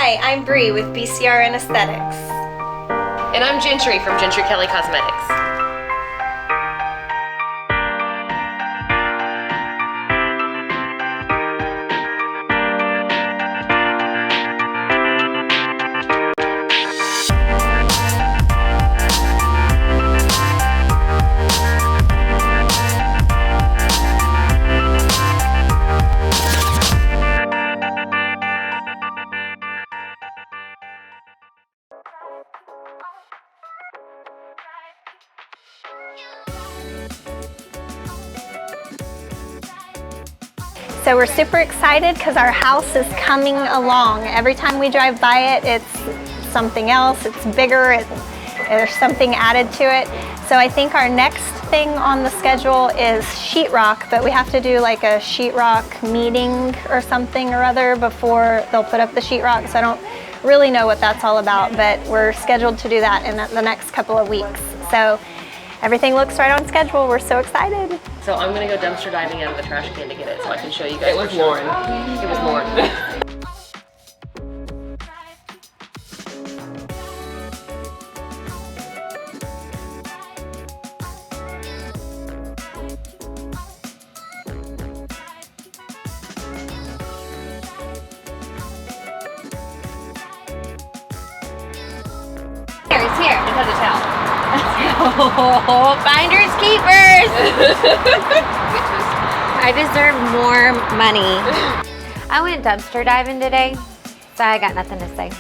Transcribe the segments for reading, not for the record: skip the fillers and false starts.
Hi, I'm Bri with BCR and Aesthetics. And I'm Jentry from Jentry Kelly Cosmetics. So we're super excited because our house is coming along. Every time we drive by it, it's something else, it's bigger, there's something added to it. So I think our next thing on the schedule is sheetrock, but we have to do like a sheetrock meeting or something or other before they'll put up the sheetrock. So I don't really know what that's all about, but we're scheduled to do that in the next couple of weeks. So everything looks right on schedule. We're so excited. So I'm gonna go dumpster diving out of the trash can to get it so I can show you guys. It was Lauren. It was Lauren. Here, it's here. Because it's out. Oh, finders keepers. I deserve more money. I went dumpster diving today, so I got nothing to say.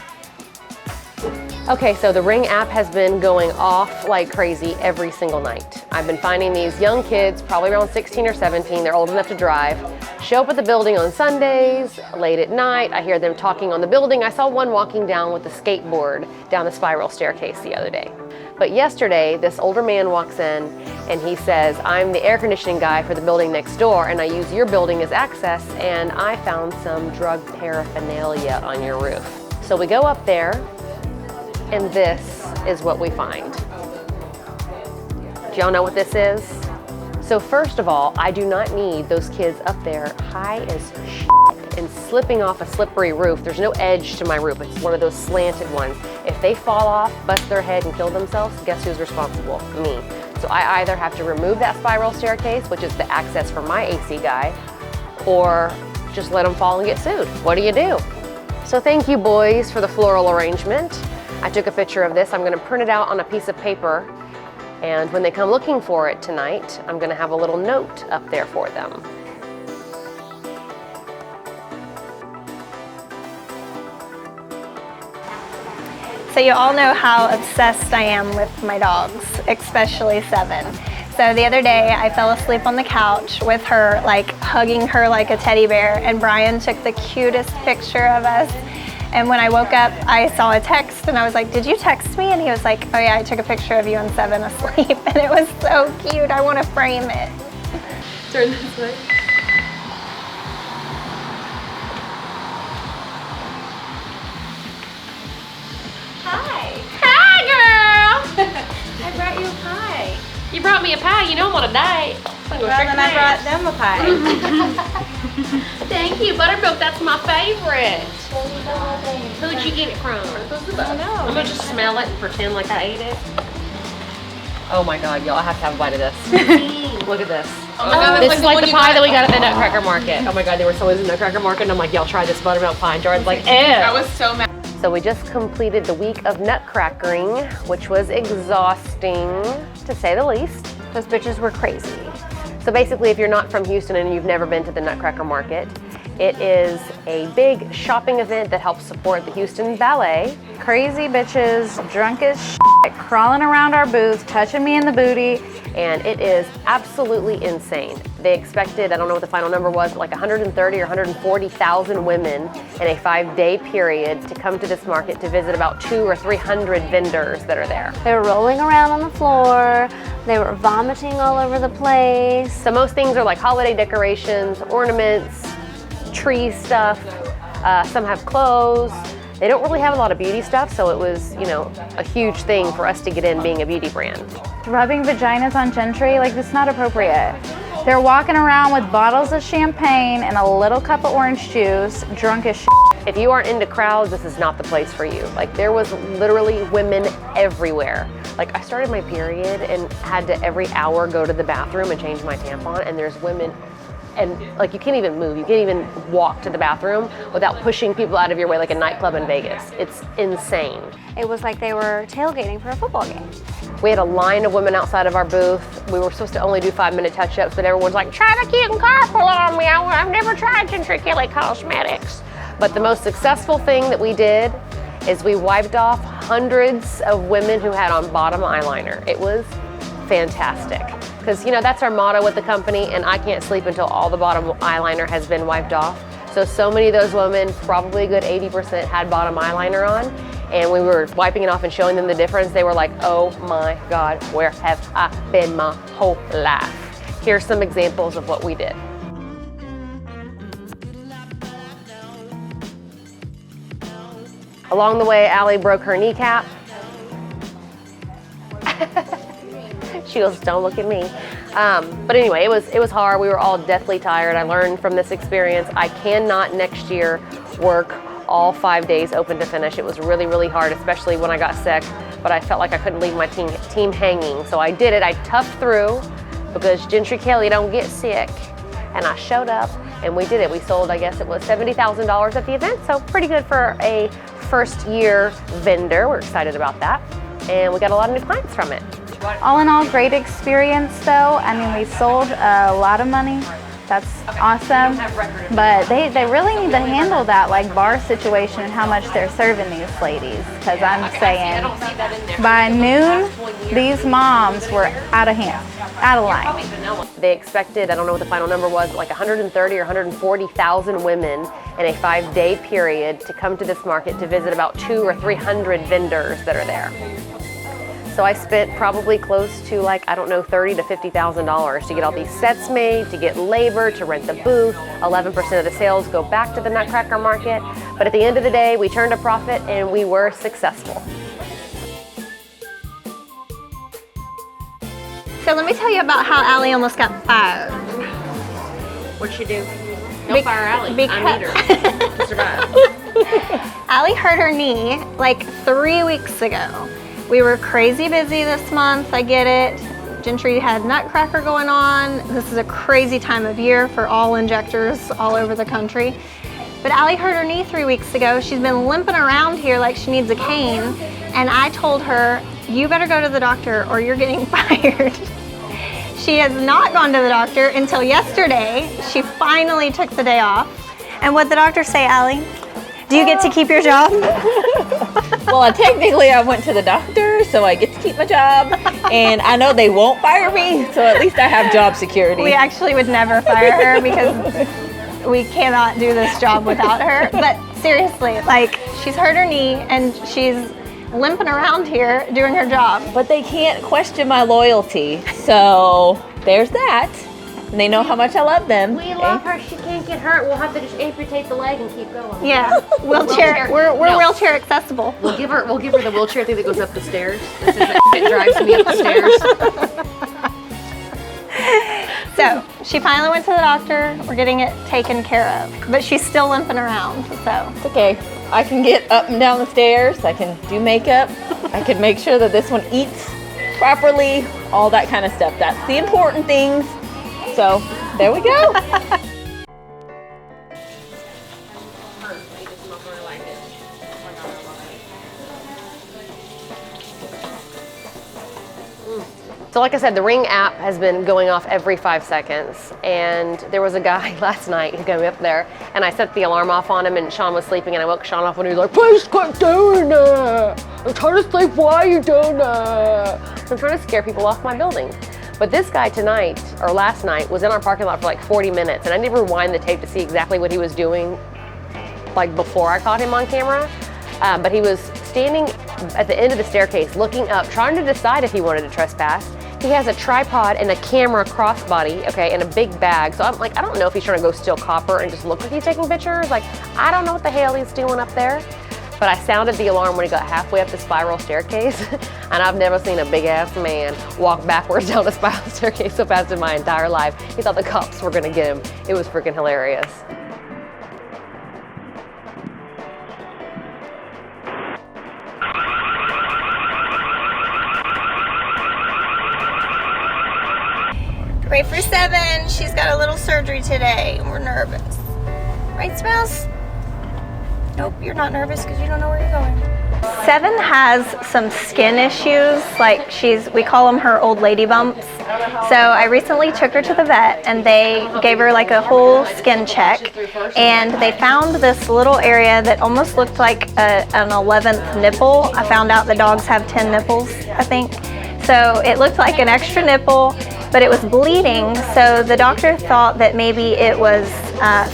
Okay, so the Ring app has been going off like crazy every single night. I've been finding these young kids, probably around 16 or 17, they're old enough to drive, show up at the building on Sundays, late at night. I hear them talking on the building. I saw one walking down with a skateboard down the spiral staircase the other day. But yesterday, this older man walks in and he says, I'm the air conditioning guy for the building next door and I use your building as access and I found some drug paraphernalia on your roof. So we go up there and this is what we find. Do y'all know what this is? So first of all, I do not need those kids up there high as shit and slipping off a slippery roof. There's no edge to my roof. It's one of those slanted ones. If they fall off, bust their head and kill themselves, guess who's responsible? Me. So I either have to remove that spiral staircase, which is the access for my AC guy, or just let them fall and get sued. What do you do? So thank you boys for the floral arrangement. I took a picture of this. I'm gonna print it out on a piece of paper, and when they come looking for it tonight, I'm gonna have a little note up there for them. So you all know how obsessed I am with my dogs, especially Seven. So the other day I fell asleep on the couch with her, like hugging her like a teddy bear, and Brian took the cutest picture of us. And when I woke up, I saw a text and I was like, did you text me? And he was like, oh yeah, I took a picture of you and Seven asleep. And it was so cute, I want to frame it. Turn this way. I brought you a pie. You brought me a pie, you know I'm on a diet. Well, then I brought them a pie. Thank you, buttermilk, that's my favorite. Who'd you get it from? I don't know. I'm gonna just smell it and pretend like I ate it. Oh my God, y'all, I have to have a bite of this. Look at this. Oh my God, this is like the pie that we got at the Nutcracker Market. Oh my God, they were so in the Nutcracker Market and I'm like, y'all try this buttermilk pie. And Jordan's like, ew. I was so mad. So we just completed the week of nutcrackering, which was exhausting, to say the least. Those bitches were crazy. So basically, if you're not from Houston and you've never been to the Nutcracker Market, it is a big shopping event that helps support the Houston Ballet. Crazy bitches, drunk as shit, crawling around our booth, touching me in the booty. And it is absolutely insane. They expected, I don't know what the final number was, but like 130 or 140,000 women in a 5-day period to come to this market to visit about 200 or 300 vendors that are there. They were rolling around on the floor. They were vomiting all over the place. So most things are like holiday decorations, ornaments, tree stuff. Some have clothes. They don't really have a lot of beauty stuff, so it was, you know, a huge thing for us to get in being a beauty brand. Rubbing vaginas on Jentry, like, that's not appropriate. They're walking around with bottles of champagne and a little cup of orange juice, drunk as shit. If you aren't into crowds, this is not the place for you. Like, there was literally women everywhere. Like, I started my period and had to every hour go to the bathroom and change my tampon, and there's women, and like, you can't even move. You can't even walk to the bathroom without pushing people out of your way like a nightclub in Vegas. It's insane. It was like they were tailgating for a football game. We had a line of women outside of our booth. We were supposed to only do 5-minute touch-ups, but everyone's like, try to keep careful on me. I've never tried Jentry Cosmetics. But the most successful thing that we did is we wiped off hundreds of women who had on bottom eyeliner. It was fantastic. Because, you know, that's our motto with the company, and I can't sleep until all the bottom eyeliner has been wiped off. So many of those women, probably a good 80%, had bottom eyeliner on. And we were wiping it off and showing them the difference. They were like, oh my God, where have I been my whole life? Here's some examples of what we did. Along the way, Allie broke her kneecap. She goes, don't look at me. But anyway, it was hard. We were all deathly tired. I learned from this experience, I cannot next year work all 5 days open to finish. It was really, really hard, especially when I got sick, but I felt like I couldn't leave my team hanging. So I did it. I toughed through because Jentry Kelly don't get sick. And I showed up and we did it. We sold, I guess it was $70,000 at the event. So pretty good for a first year vendor. We're excited about that. And we got a lot of new clients from it. All in all, great experience though. I mean, we sold a lot of money. That's awesome. But they really need to handle that like bar situation and how much they're serving these ladies. Because I'm saying by noon, these moms were out of hand, out of line. They expected, I don't know what the final number was, like 130 or 140,000 women in a 5-day period to come to this market to visit about 200 or 300 vendors that are there. So I spent probably close to like, I don't know, $30,000 to $50,000 to get all these sets made, to get labor, to rent the booth. 11% of the sales go back to the Nutcracker Market. But at the end of the day, we turned a profit and we were successful. So let me tell you about how Allie almost got fired. What'd she do? Don't fire Allie. I need her to survive. Allie hurt her knee like 3 weeks ago. We were crazy busy this month, I get it. Jentry had Nutcracker going on. This is a crazy time of year for all injectors all over the country. But Allie hurt her knee 3 weeks ago. She's been limping around here like she needs a cane. And I told her, you better go to the doctor or you're getting fired. She has not gone to the doctor until yesterday. She finally took the day off. And what'd the doctor say, Allie? Do you get to keep your job? Well, technically I went to the doctor, so I get to keep my job. And I know they won't fire me, so at least I have job security. We actually would never fire her because we cannot do this job without her. But seriously, like, she's hurt her knee and she's limping around here doing her job. But they can't question my loyalty, so there's that. And they know how much I love them. We love her. She can't get hurt. We'll have to just amputate the leg and keep going. Yeah, wheelchair. We're wheelchair accessible. We'll give her the wheelchair thing that goes up the stairs. This is it drives me up the stairs. So she finally went to the doctor. We're getting it taken care of, but she's still limping around. So It's okay. I can get up and down the stairs. I can do makeup. I can make sure that this one eats properly. All that kind of stuff. That's the important things. So there we go. So like I said, the Ring app has been going off every 5 seconds. And there was a guy last night who got me up there and I set the alarm off on him and Sean was sleeping and I woke Sean up and he was like, please quit doing that. I'm trying to sleep, why are you doing that? So I'm trying to scare people off my building. But this guy tonight, or last night, was in our parking lot for like 40 minutes and I didn't rewind the tape to see exactly what he was doing like before I caught him on camera. But he was standing at the end of the staircase looking up, trying to decide if he wanted to trespass. He has a tripod and a camera crossbody, okay, and a big bag. So I'm like, I don't know if he's trying to go steal copper and just look like he's taking pictures. Like, I don't know what the hell he's doing up there. but I sounded the alarm when he got halfway up the spiral staircase, and I've never seen a big ass man walk backwards down a spiral staircase so fast in my entire life. He thought the cops were gonna get him. It was freaking hilarious. Pray for 7. She's got a little surgery today and we're nervous. Right, Smells? Nope, you're not nervous because you don't know where you're going. 7 has some skin issues, like we call them her old lady bumps. So I recently took her to the vet and they gave her like a whole skin check, and they found this little area that almost looked like an 11th nipple. I found out the dogs have 10 nipples, I think. So it looked like an extra nipple, but it was bleeding, so the doctor thought that maybe it was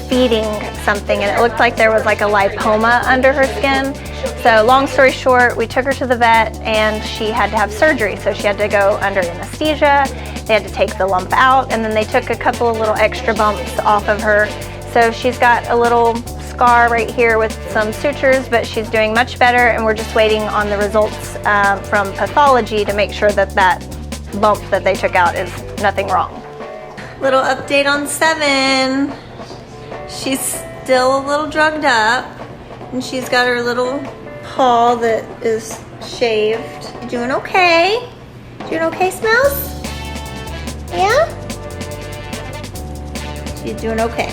feeding something, and it looked like there was like a lipoma under her skin. So long story short, we took her to the vet and she had to have surgery. So she had to go under anesthesia, they had to take the lump out, and then they took a couple of little extra bumps off of her. So she's got a little scar right here with some sutures, but she's doing much better, and we're just waiting on the results from pathology to make sure that that bump that they took out is nothing wrong. Little update on 7. She's still a little drugged up, and she's got her little paw that is shaved. You doing okay? Doing okay, Smells? Yeah? She's doing okay.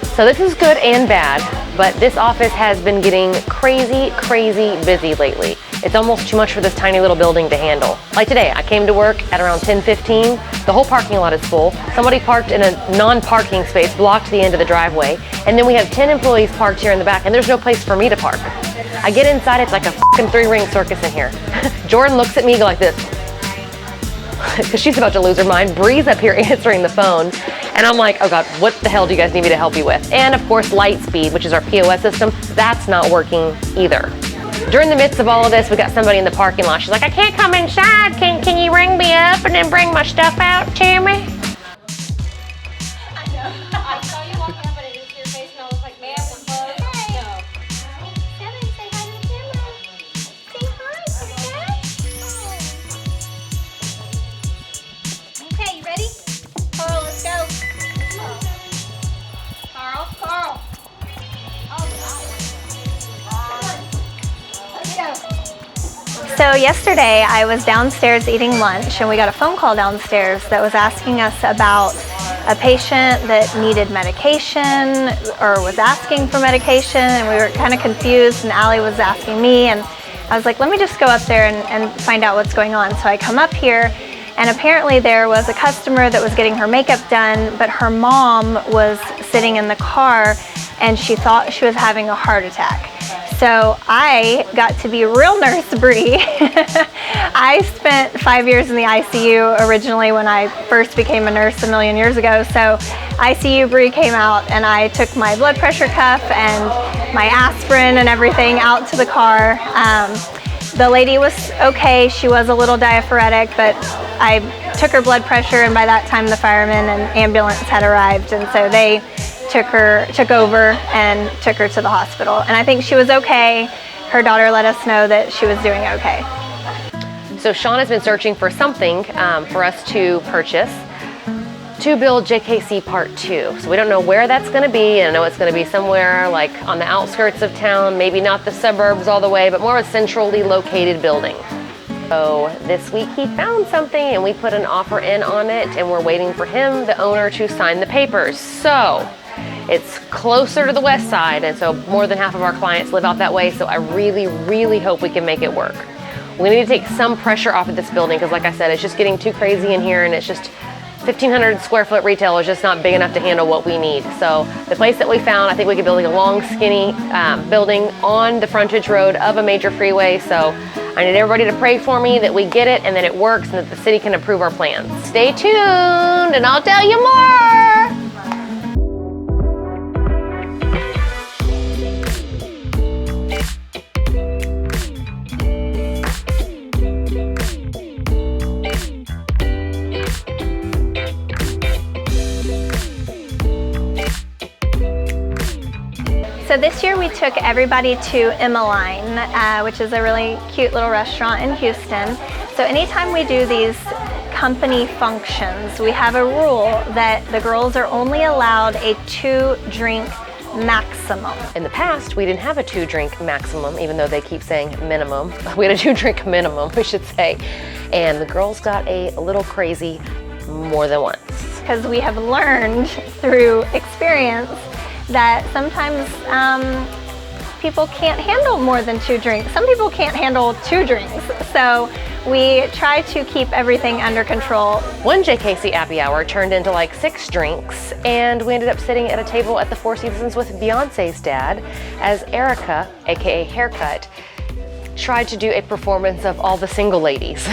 So this is good and bad, but this office has been getting crazy busy lately. It's almost too much for this tiny little building to handle. Like today, I came to work at around 10:15. The whole parking lot is full. Somebody parked in a non-parking space, blocked the end of the driveway, and then we have 10 employees parked here in the back, and there's no place for me to park. I get inside, it's like a fucking 3-ring circus in here. Jordan looks at me, go like this, because she's about to lose her mind. Bri's up here answering the phone, and I'm like, oh God, what the hell do you guys need me to help you with? And of course, Lightspeed, which is our POS system, that's not working either. During the midst of all of this, we got somebody in the parking lot. She's like, I can't come inside. Can you ring me up and then bring my stuff out to me? I know. I saw you walking up and I didn't see your face and I was like, man, we're close. No. 7, say hi to the camera. Say hi, okay? Okay, you ready? Carl, let's go. Carl. So yesterday I was downstairs eating lunch and we got a phone call downstairs that was asking us about a patient that needed medication or was asking for medication, and we were kind of confused, and Allie was asking me, and I was like, let me just go up there and find out what's going on. So I come up here, and apparently there was a customer that was getting her makeup done, but her mom was sitting in the car and she thought she was having a heart attack. So I got to be real nurse Bri. I spent 5 years in the ICU originally when I first became a nurse a million years ago. So ICU Bri came out, and I took my blood pressure cuff and my aspirin and everything out to the car. The lady was okay. She was a little diaphoretic, but I took her blood pressure, and by that time the firemen and ambulance had arrived, and so they took over and took her to the hospital. And I think she was okay. Her daughter let us know that she was doing okay. So Sean has been searching for something for us to purchase to build JKC Part 2. So we don't know where that's going to be. I know it's going to be somewhere like on the outskirts of town, maybe not the suburbs all the way, but more of a centrally located building. So this week he found something and we put an offer in on it, and we're waiting for him, the owner, to sign the papers. So it's closer to the west side, and so more than half of our clients live out that way, so I really hope we can make it work. We need to take some pressure off of this building because, like I said, it's just getting too crazy in here, and it's just 1,500 square foot retail is just not big enough to handle what we need. So the place that we found, I think we could build like a long, skinny building on the frontage road of a major freeway. So I need everybody to pray for me that we get it and that it works and that the city can approve our plans. Stay tuned and I'll tell you more. So this year we we took everybody to Emmeline, which is a really cute little restaurant in Houston. So anytime we do these company functions, we have a rule that the girls are only allowed a 2-drink maximum. In the past, we didn't have a 2-drink maximum, even though they keep saying minimum. We had a 2-drink minimum, we should say. And the girls got a little crazy more than once. Because we have learned through experience that sometimes people can't handle more than 2 drinks. Some people can't handle 2 drinks. So we try to keep everything under control. One JKC happy hour turned into like 6 drinks, and we ended up sitting at a table at the Four Seasons with Beyonce's dad as Erica, aka Haircut, tried to do a performance of all the single ladies.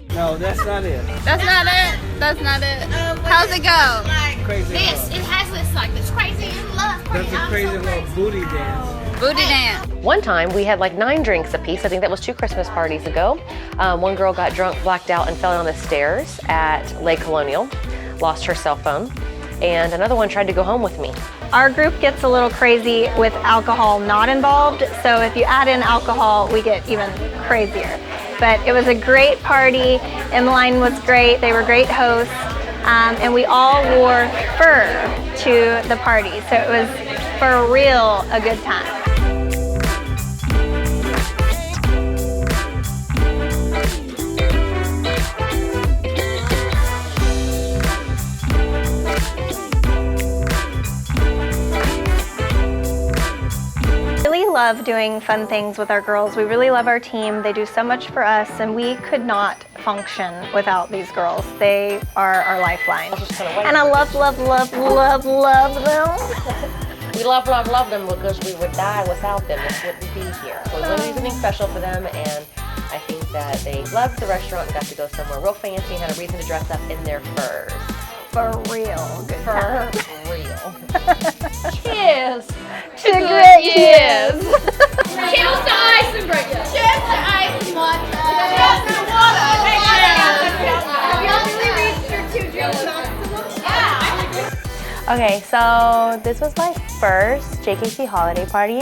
No, that's not it. That's not it. That's not it. How's it go? Crazy This, love. it has this like this crazy love. That's a crazy little booty dance. Booty dance. One time we had like 9 drinks apiece. I think that was 2 Christmas parties ago. One girl got drunk, blacked out, and fell down the stairs at Lake Colonial, lost her cell phone, and another one tried to go home with me. Our group gets a little crazy with alcohol not involved, so if you add in alcohol, we get even crazier. But it was a great party. Emmeline was great. They were great hosts, and we all wore fur to the party, so it was for real a good time. Love doing fun things with our girls. We really love our team. They do so much for us, and we could not function without these girls. They are our lifeline. And I love, love, love, love, love them. We love them because we would die without them. This wouldn't be here. So we wanted to do something special for them, and I think that they loved the restaurant and got to go somewhere real fancy and had a reason to dress up in their furs. For real. Good For time. real. Cheers. To great years. Cheers to ice and break. Cheers to ice and water. Cheers to water. Have y'all really reached your 2-drink maximum? Yeah. Okay, so this was my first JKC holiday party,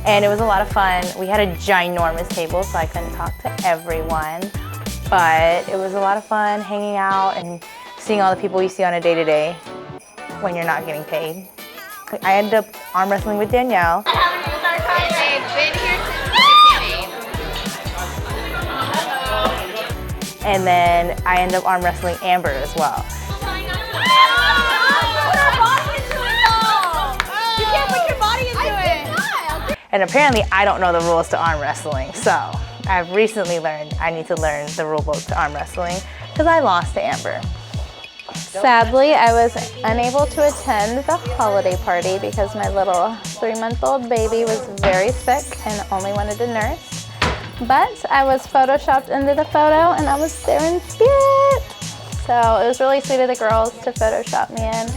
and it was a lot of fun. We had a ginormous table, so I couldn't talk to everyone, but it was a lot of fun hanging out and seeing all the people you see on a day-to-day when you're not getting paid. I ended up arm wrestling with Danielle. They've been here since the beginning. And then I ended up arm wrestling Amber as well. You can't put your body into it. And apparently I don't know the rules to arm wrestling, so I've recently learned I need to learn the rule book to arm wrestling because I lost to Amber. Sadly, I was unable to attend the holiday party because my little 3-month-old baby was very sick and only wanted a nurse. But I was photoshopped into the photo and I was there in spirit. So it was really sweet of the girls to Photoshop me in.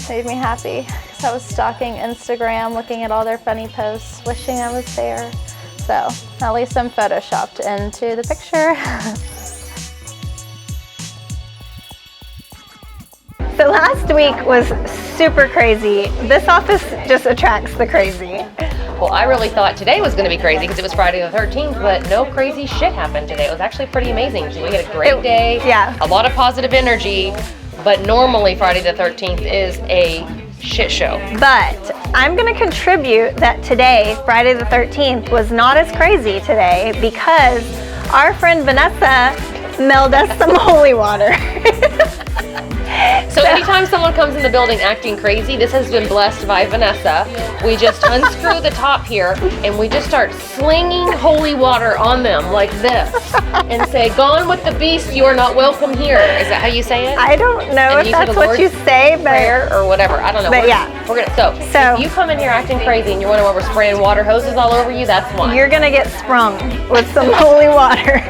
Made me happy because I was stalking Instagram, looking at all their funny posts, wishing I was there. So at least I'm photoshopped into the picture. So last week was super crazy. This office just attracts the crazy. Well, I really thought today was going to be crazy because it was Friday the 13th, but no crazy shit happened today. It was actually pretty amazing. We had a great day, yeah. A lot of positive energy, but normally Friday the 13th is a shit show. But I'm going to contribute that today, Friday the 13th, was not as crazy today because our friend Vanessa mailed us some holy water. So anytime someone comes in the building acting crazy, this has been blessed by Vanessa. We just unscrew the top here and we just start slinging holy water on them like this and say, "Gone with the beast, you are not welcome here." Is that how you say it? I don't know And if you say that's the what Lord's you say, but Prayer or whatever. I don't know. But yeah. We're gonna so if you come in here acting crazy and you're wondering why we're spraying water hoses all over you, that's why. you're going to get sprung with some holy water.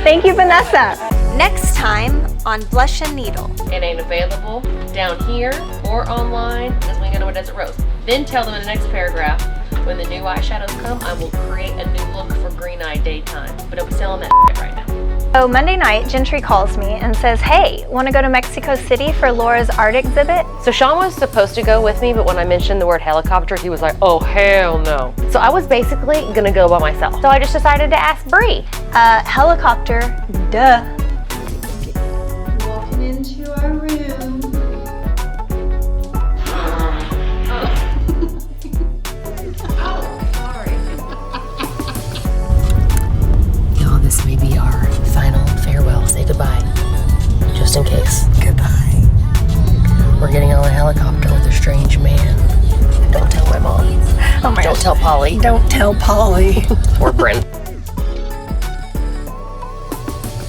Thank you, Vanessa. Next time on Blush and Needle. It ain't available down here or online because we gotta know what Desert Rose. Then tell them in the next paragraph, when the new eyeshadows come, I will create a new look for Green Eye Daytime. But I'm selling that right now. So Monday night, Gentry calls me and says, hey, want to go to Mexico City for Laura's art exhibit? So Sean was supposed to go with me, but when I mentioned the word helicopter, he was like, oh, hell no. So I was basically gonna go by myself. So I just decided to ask Bri. Helicopter, duh. Walking into our room. Y'all, this may be our final farewell. Say goodbye, just in case. Goodbye. We're getting on a helicopter with a strange man. Don't tell my mom. Oh my Don't gosh. tell Polly. Don't tell Polly. Or Brent.